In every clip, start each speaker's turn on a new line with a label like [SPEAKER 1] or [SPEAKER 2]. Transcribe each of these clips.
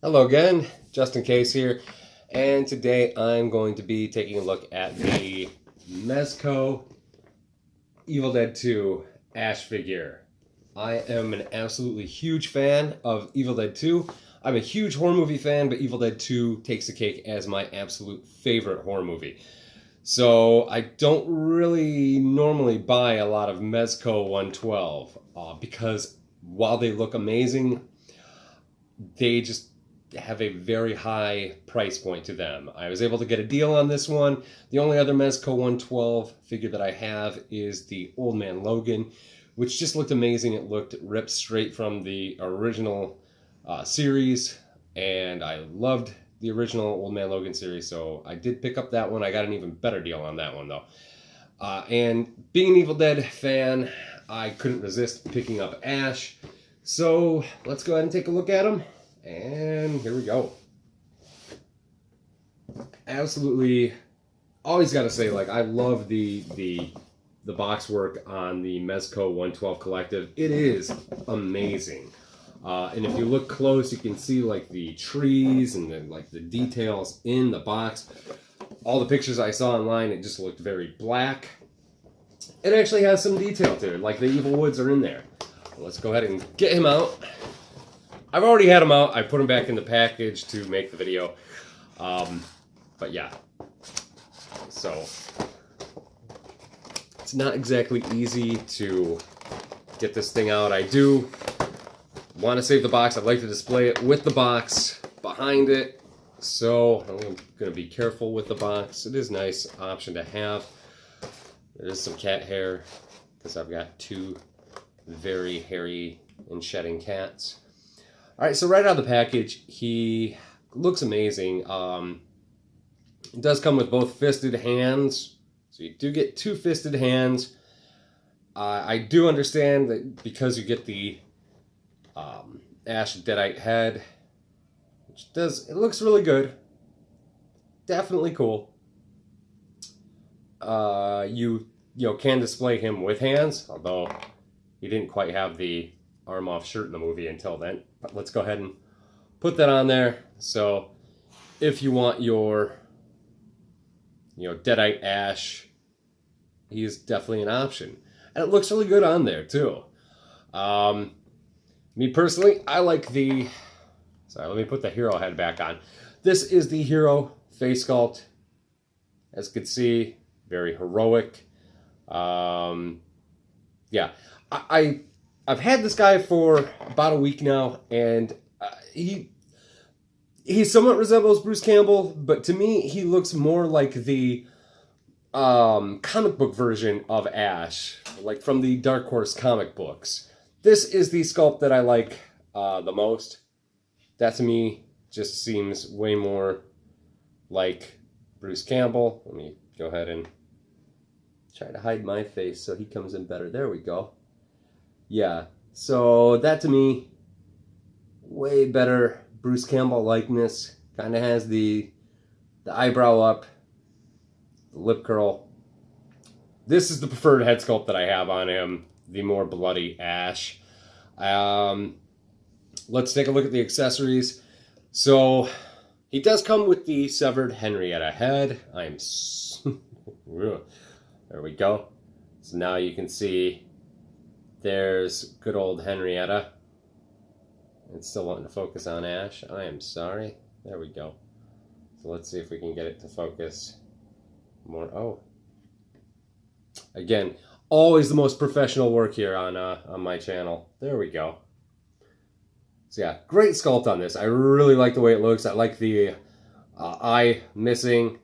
[SPEAKER 1] Hello again, Justin Case here, and today I'm going to be taking a look at the Mezco Evil Dead 2 Ash figure. I am an absolutely huge fan of Evil Dead 2. I'm a huge horror movie fan, but Evil Dead 2 takes the cake as my absolute favorite horror movie. So I don't really normally buy a lot of Mezco 112 because while they look amazing, they just have a very high price point to them. I was able to get a deal on this one. The only other Mezco 112 figure that I have is the Old Man Logan, which just looked amazing. It looked ripped straight from the original series, and I loved the original Old Man Logan series, so I did pick up that one. I got an even better deal on that one, though. And being an Evil Dead fan, I couldn't resist picking up Ash. So let's go ahead and take a look at him. And here we go. Absolutely, always got to say, like, I love the box work on the Mezco 112 Collective. It is amazing. And if you look close, you can see like the trees and the details in the box. All the pictures I saw online, it just looked very black. It actually has some detail to it, like the evil woods are in there. Let's go ahead and get him out. I've already had him out. I put him back in the package to make the video. But yeah. So, it's not exactly easy to get this thing out. I do want to save the box. I'd like to display it with the box behind it. So, I'm going to be careful with the box. It is a nice option to have. There is some cat hair because I've got two very hairy and shedding cats. All right, so right out of the package, he looks amazing. It does come with both fisted hands, so you do get two fisted hands. I do understand that because you get the Ash Deadite head, which it looks really good, definitely cool. You can display him with hands, although he didn't quite have the arm off shirt in the movie until then. But let's go ahead and put that on there. So if you want your Deadite Ash, he is definitely an option. And it looks really good on there too. Me personally, I like the... Sorry, let me put the hero head back on. This is the hero face sculpt. As you can see, very heroic. Yeah, I've had this guy for about a week now, and he somewhat resembles Bruce Campbell, but to me, he looks more like the comic book version of Ash, like from the Dark Horse comic books. This is the sculpt that I like the most. That to me just seems way more like Bruce Campbell. Let me go ahead and try to hide my face so he comes in better. There we go. Yeah, so that to me, way better Bruce Campbell likeness. Kind of has the eyebrow up, the lip curl. This is the preferred head sculpt that I have on him, the more bloody Ash. Let's take a look at the accessories. So, he does come with the severed Henrietta head. There we go. So now you can see there's good old Henrietta. It's still wanting to focus on Ash. I am sorry. There we go. So let's see if we can get it to focus more. Oh. Again, always the most professional work here on my channel. There we go. So yeah, great sculpt on this. I really like the way it looks. I like the eye missing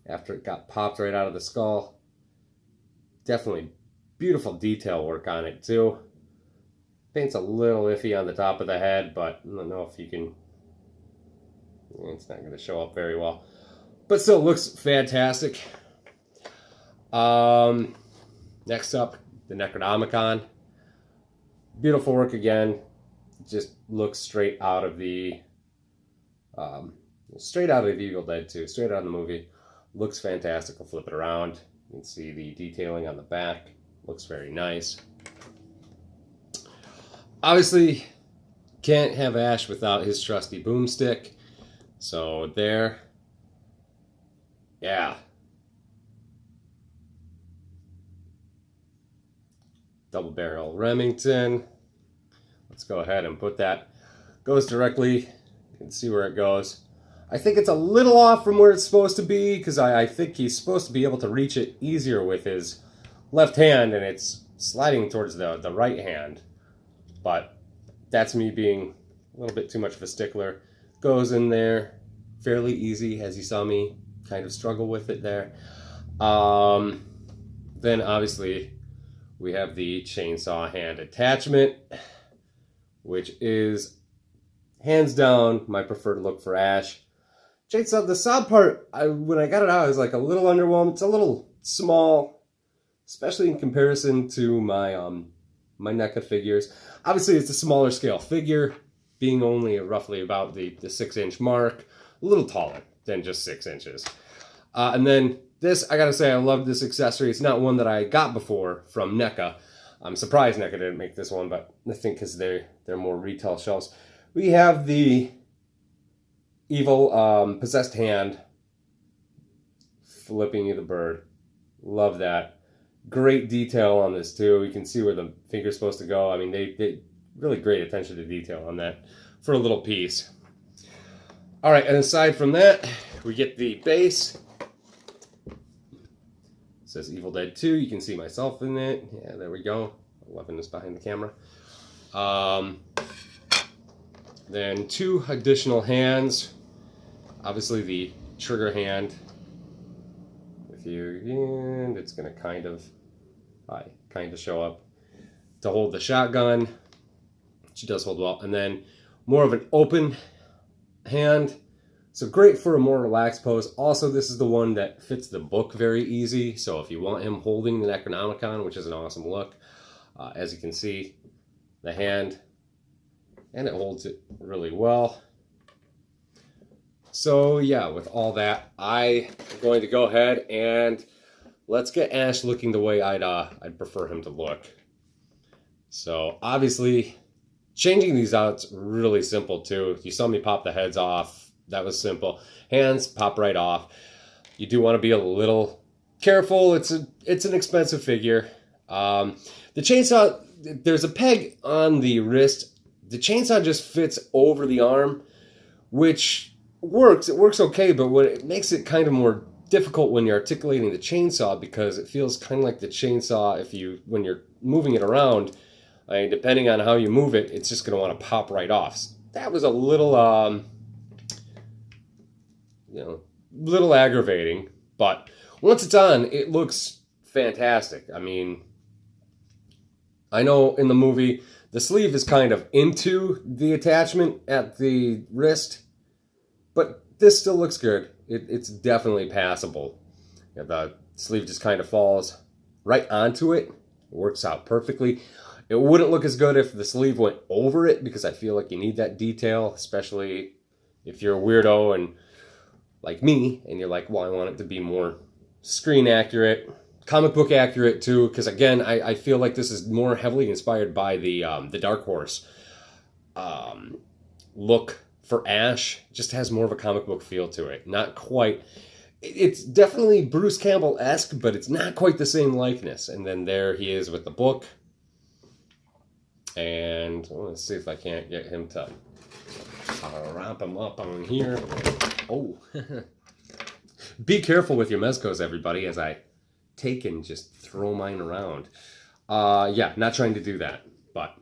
[SPEAKER 1] after it got popped right out of the skull. Definitely beautiful detail work on it too. Paint's a little iffy on the top of the head, but I don't know if you can... It's not going to show up very well. But still looks fantastic. Next up, the Necronomicon. Beautiful work again. Just looks straight out of the... Evil Dead 2. Straight out of the movie. Looks fantastic. I'll flip it around. You can see the detailing on the back. Looks very nice. Obviously, Can't have Ash without his trusty boomstick. So there. Yeah. Double barrel Remington. Let's go ahead and put that. Goes directly. You can see where it goes. I think it's a little off from where it's supposed to be because I think he's supposed to be able to reach it easier with his left hand, and it's sliding towards the right hand. But that's me being a little bit too much of a stickler. Goes in there fairly easy, as you saw me kind of struggle with it there. Then obviously we have the chainsaw hand attachment, which is hands down my preferred look for Ash. Chainsaw, the saw part, when I got it out, I was like a little underwhelmed. It's a little small, especially in comparison to my my NECA figures. Obviously, it's a smaller scale figure, being only roughly about the 6-inch mark, a little taller than just 6 inches. And then this, I gotta say, I love this accessory. It's not one that I got before from NECA. I'm surprised NECA didn't make this one, but I think because they're more retail shelves. We have the evil possessed hand flipping you the bird. Love that. Great detail on this too. You can see where the finger's supposed to go. I mean, they really great attention to detail on that for a little piece. All right, and aside from that, we get the base. It says Evil Dead 2. You can see myself in it. Yeah, there we go. 11 is behind the camera. Then 2 additional hands. Obviously the trigger hand with you, and it's going to kind of show up to hold the shotgun. She does hold well. And then more of an open hand. So great for a more relaxed pose. Also, this is the one that fits the book very easy. So if you want him holding the Necronomicon, which is an awesome look, as you can see, the hand, and it holds it really well. So yeah, with all that, I'm going to go ahead and let's get Ash looking the way I'd prefer him to look. So obviously, changing these out's really simple too. You saw me pop the heads off. That was simple. Hands pop right off. You do want to be a little careful. It's an expensive figure. The chainsaw, there's a peg on the wrist. The chainsaw just fits over the arm, which works. It works okay, but what it makes it kind of more difficult when you're articulating the chainsaw, because it feels kind of like the chainsaw when you're moving it around. I mean, depending on how you move it, it's just going to want to pop right off. So that was a little, little aggravating. But once it's on, it looks fantastic. I mean, I know in the movie, the sleeve is kind of into the attachment at the wrist, but this still looks good. It's definitely passable. The sleeve just kind of falls right onto it. It works out perfectly. It wouldn't look as good if the sleeve went over it, because I feel like you need that detail, especially if you're a weirdo and like me, and you're like, well, I want it to be more screen accurate, comic book accurate too, because again, I feel like this is more heavily inspired by the Dark Horse look for Ash. Just has more of a comic book feel to it. Not quite. It's definitely Bruce Campbell-esque, but it's not quite the same likeness. And then there he is with the book. And let's see if I can't get him to wrap him up on here. Oh. Be careful with your Mezcos, everybody, as I take and just throw mine around. Yeah, not trying to do that. But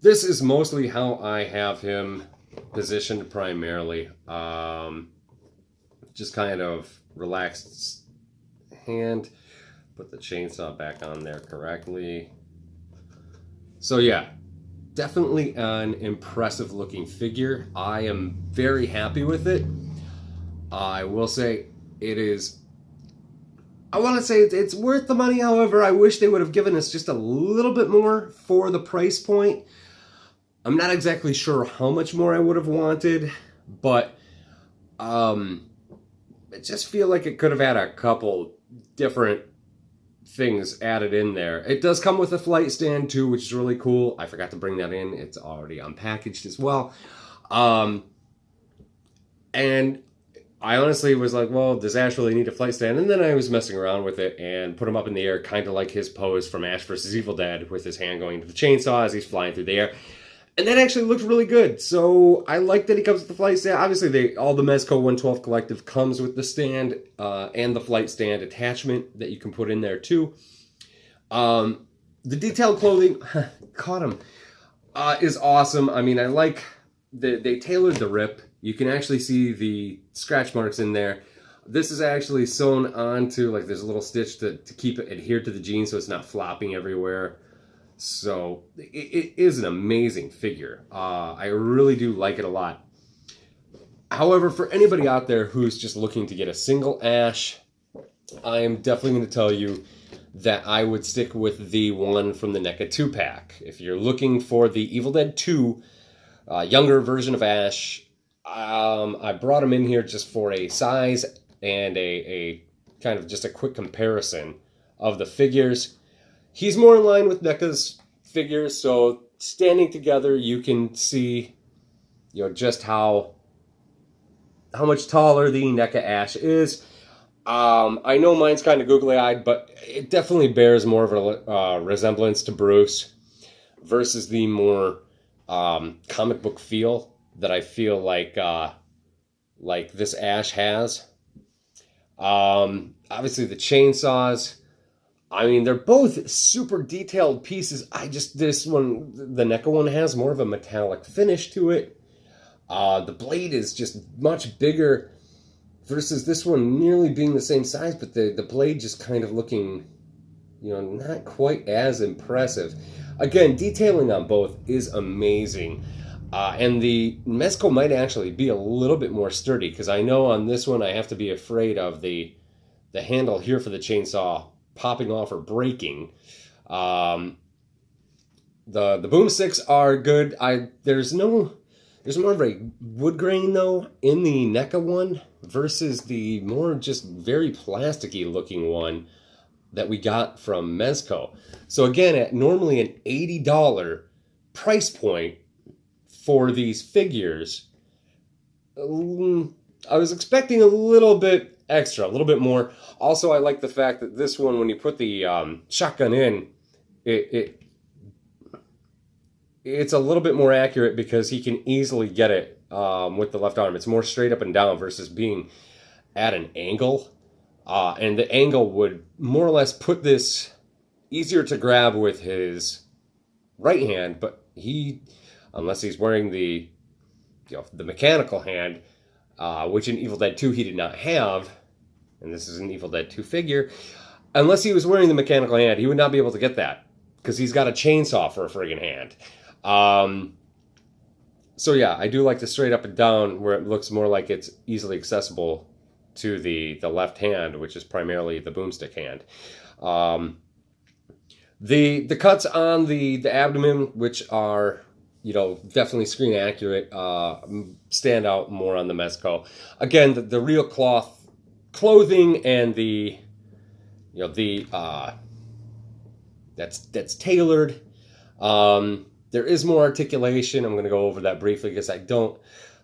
[SPEAKER 1] this is mostly how I have him positioned primarily. Just kind of relaxed hand. Put the chainsaw back on there correctly. So yeah, definitely an impressive looking figure. I am very happy with it. I will say it is, I want to say it's worth the money. However, I wish they would have given us just a little bit more for the price point. I'm not exactly sure how much more I would have wanted, but I just feel like it could have had a couple different things added in there. It does come with a flight stand too, which is really cool. I forgot to bring that in. It's already unpackaged as well. And I honestly was like, well, does Ash really need a flight stand? And then I was messing around with it and put him up in the air, kind of like his pose from Ash vs. Evil Dead, with his hand going to the chainsaw as he's flying through the air. And that actually looked really good. So I like that he comes with the flight stand. Obviously, all the Mezco 112 Collective comes with the stand and the flight stand attachment that you can put in there too. The detailed clothing, caught him, is awesome. I mean, I like they tailored the rip. You can actually see the scratch marks in there. This is actually sewn onto, like, there's a little stitch to keep it adhered to the jeans so it's not flopping everywhere. So it is an amazing figure. I really do like it a lot. However, for anybody out there who's just looking to get a single Ash, I am definitely going to tell you that I would stick with the one from the NECA 2-pack. If you're looking for the Evil Dead 2 younger version of Ash, I brought him in here just for a size and a kind of just a quick comparison of the figures. He's more in line with NECA's figures, so standing together you can see, just how much taller the NECA Ash is. I know mine's kind of googly-eyed, but it definitely bears more of a resemblance to Bruce versus the more comic book feel that I feel like this Ash has. Obviously the chainsaws, I mean, they're both super detailed pieces. This one, the NECA one, has more of a metallic finish to it. The blade is just much bigger versus this one nearly being the same size, but the blade just kind of looking, not quite as impressive. Again, detailing on both is amazing. And the Mezco might actually be a little bit more sturdy, because I know on this one I have to be afraid of the handle here for the chainsaw popping off or breaking. The boomsticks are good. There's more of a wood grain though in the NECA one versus the more just very plasticky looking one that we got from Mezco. So again, at normally an $80 price point for these figures, I was expecting a little bit extra, a little bit more. Also, I like the fact that this one, when you put the shotgun in, it's a little bit more accurate because he can easily get it with the left arm. It's more straight up and down versus being at an angle. And the angle would more or less put this easier to grab with his right hand, but unless he's wearing the mechanical hand, which in Evil Dead 2 he did not have, and this is an Evil Dead 2 figure, unless he was wearing the mechanical hand, he would not be able to get that, because he's got a chainsaw for a friggin' hand. So yeah, I do like the straight up and down, where it looks more like it's easily accessible to the left hand, which is primarily the boomstick hand. The cuts on the abdomen, which are definitely screen accurate, stand out more on the Mezco. Again, the real cloth clothing and that's tailored. There is more articulation. I'm going to go over that briefly because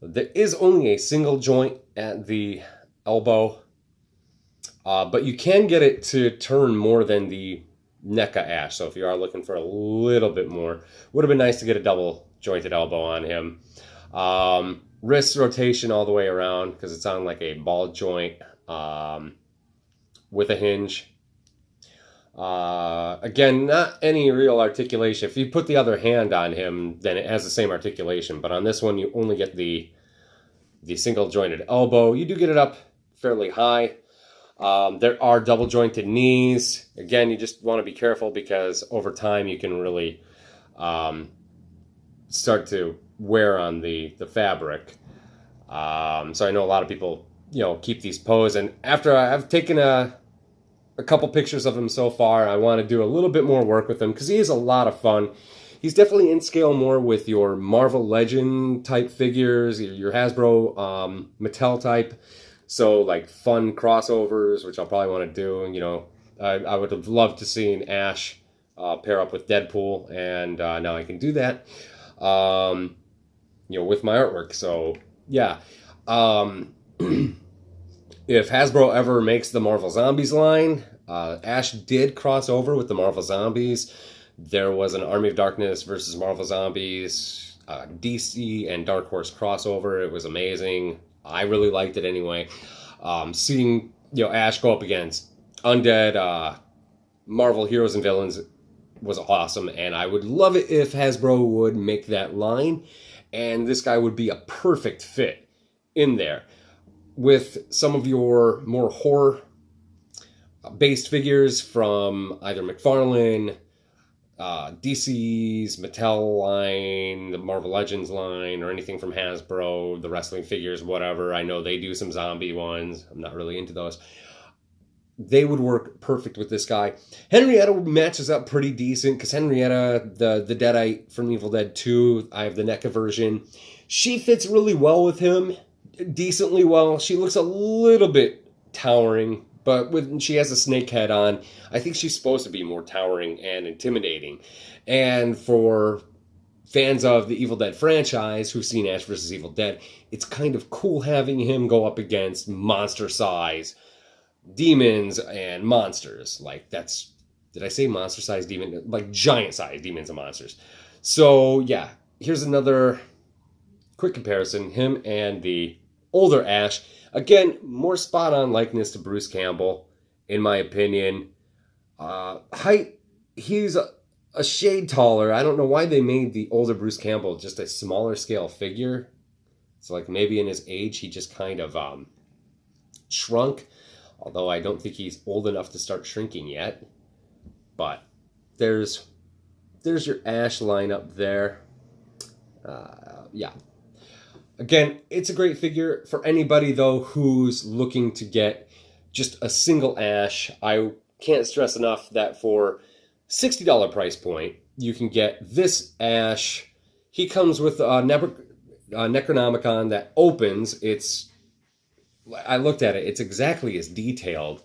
[SPEAKER 1] there is only a single joint at the elbow, but you can get it to turn more than the NECA Ash. So if you are looking for a little bit more, would have been nice to get a double jointed elbow on him. Wrist rotation all the way around because it's on like a ball joint with a hinge. Again, not any real articulation. If you put the other hand on him, then it has the same articulation. But on this one, you only get the single jointed elbow. You do get it up fairly high. There are double jointed knees. Again, you just want to be careful because over time you can really start to wear on the fabric. So I know a lot of people keep these pose, and after I've taken a couple pictures of him so far, I want to do a little bit more work with him because he is a lot of fun. He's definitely in scale more with your Marvel Legend type figures, your Hasbro Mattel type. So like fun crossovers, which I'll probably want to do, I would have loved to seen Ash pair up with Deadpool, and now I can do that, with my artwork. So yeah, if Hasbro ever makes the Marvel Zombies line, Ash did cross over with the Marvel Zombies. There was an Army of Darkness versus Marvel Zombies, DC and Dark Horse crossover. It was amazing. I really liked it anyway. Seeing Ash go up against undead Marvel heroes and villains was awesome, and I would love it if Hasbro would make that line, and this guy would be a perfect fit in there with some of your more horror-based figures from either McFarlane, DC's Mattel line, the Marvel Legends line, or anything from Hasbro, the wrestling figures, whatever. I know they do some zombie ones. I'm not really into those. They would work perfect with this guy. Henrietta matches up pretty decent because Henrietta, the Deadite from Evil Dead 2, I have the NECA version. She fits really well with him, decently well. She looks a little bit towering, but when she has a snake head on, I think she's supposed to be more towering and intimidating. And for fans of the Evil Dead franchise who've seen Ash vs. Evil Dead, it's kind of cool having him go up against monster size demons and monsters. Like, that's, did I say monster size demon? Like giant size demons and monsters. So yeah, here's another quick comparison. Him and the older Ash. Again, more spot on likeness to Bruce Campbell, in my opinion. Height, he's a shade taller. I don't know why they made the older Bruce Campbell just a smaller scale figure. So like maybe in his age he just kind of shrunk. Although I don't think he's old enough to start shrinking yet. But there's your Ash lineup there. Yeah. Again, it's a great figure for anybody, though, who's looking to get just a single Ash. I can't stress enough that for $60 price point, you can get this Ash. He comes with a Necronomicon that opens. I looked at it. It's exactly as detailed,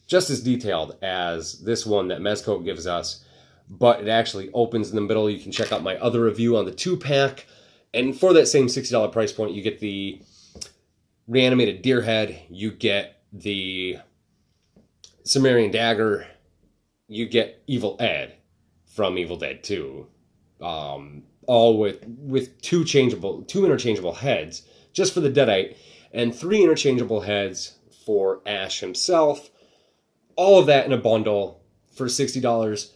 [SPEAKER 1] just as detailed as this one that Mezco gives us, but it actually opens in the middle. You can check out my other review on the 2-pack. And for that same $60 price point, you get the reanimated deer head, you get the Sumerian dagger, you get Evil Ed from Evil Dead 2. All with two interchangeable heads just for the Deadite, and 3 interchangeable heads for Ash himself. All of that in a bundle for $60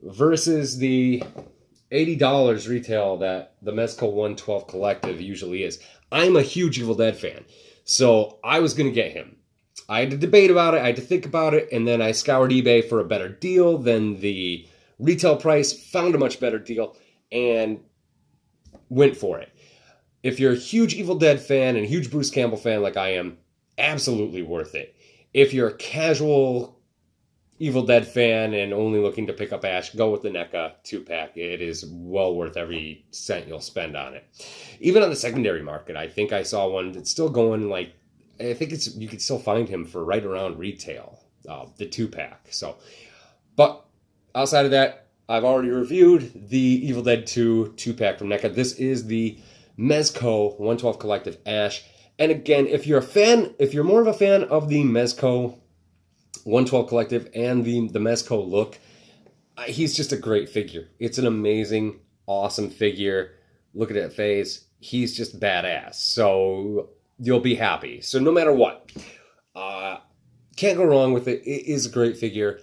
[SPEAKER 1] versus the $80 retail that the Mezco 112 Collective usually is. I'm a huge Evil Dead fan, so I was going to get him. I had to debate about it, I had to think about it, and then I scoured eBay for a better deal than the retail price, found a much better deal, and went for it. If you're a huge Evil Dead fan and a huge Bruce Campbell fan like I am, absolutely worth it. If you're a casual Evil Dead fan and only looking to pick up Ash, go with the NECA 2-pack. It is well worth every cent you'll spend on it. Even on the secondary market, I think I saw one that's still going, like, I think you could still find him for right around retail, the 2-pack. So, but outside of that, I've already reviewed the Evil Dead 2 2-pack from NECA. This is the Mezco 112 Collective Ash. And again, if you're more of a fan of the Mezco 112 Collective and the Mezco look, he's just a great figure. It's an amazing, awesome figure. Look at that face. He's just badass. So you'll be happy. So no matter what, can't go wrong with it. It is a great figure.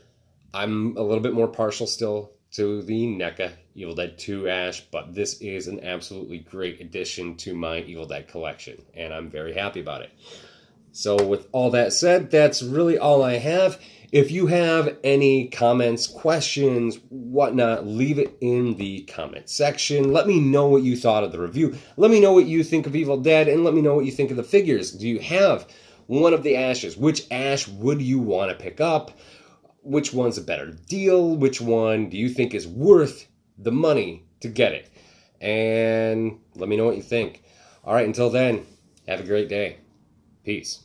[SPEAKER 1] I'm a little bit more partial still to the NECA Evil Dead 2 Ash, but this is an absolutely great addition to my Evil Dead collection, and I'm very happy about it. So with all that said, that's really all I have. If you have any comments, questions, whatnot, leave it in the comment section. Let me know what you thought of the review. Let me know what you think of Evil Dead, and let me know what you think of the figures. Do you have one of the Ashes? Which Ash would you want to pick up? Which one's a better deal? Which one do you think is worth the money to get it? And let me know what you think. All right, until then, have a great day. Peace.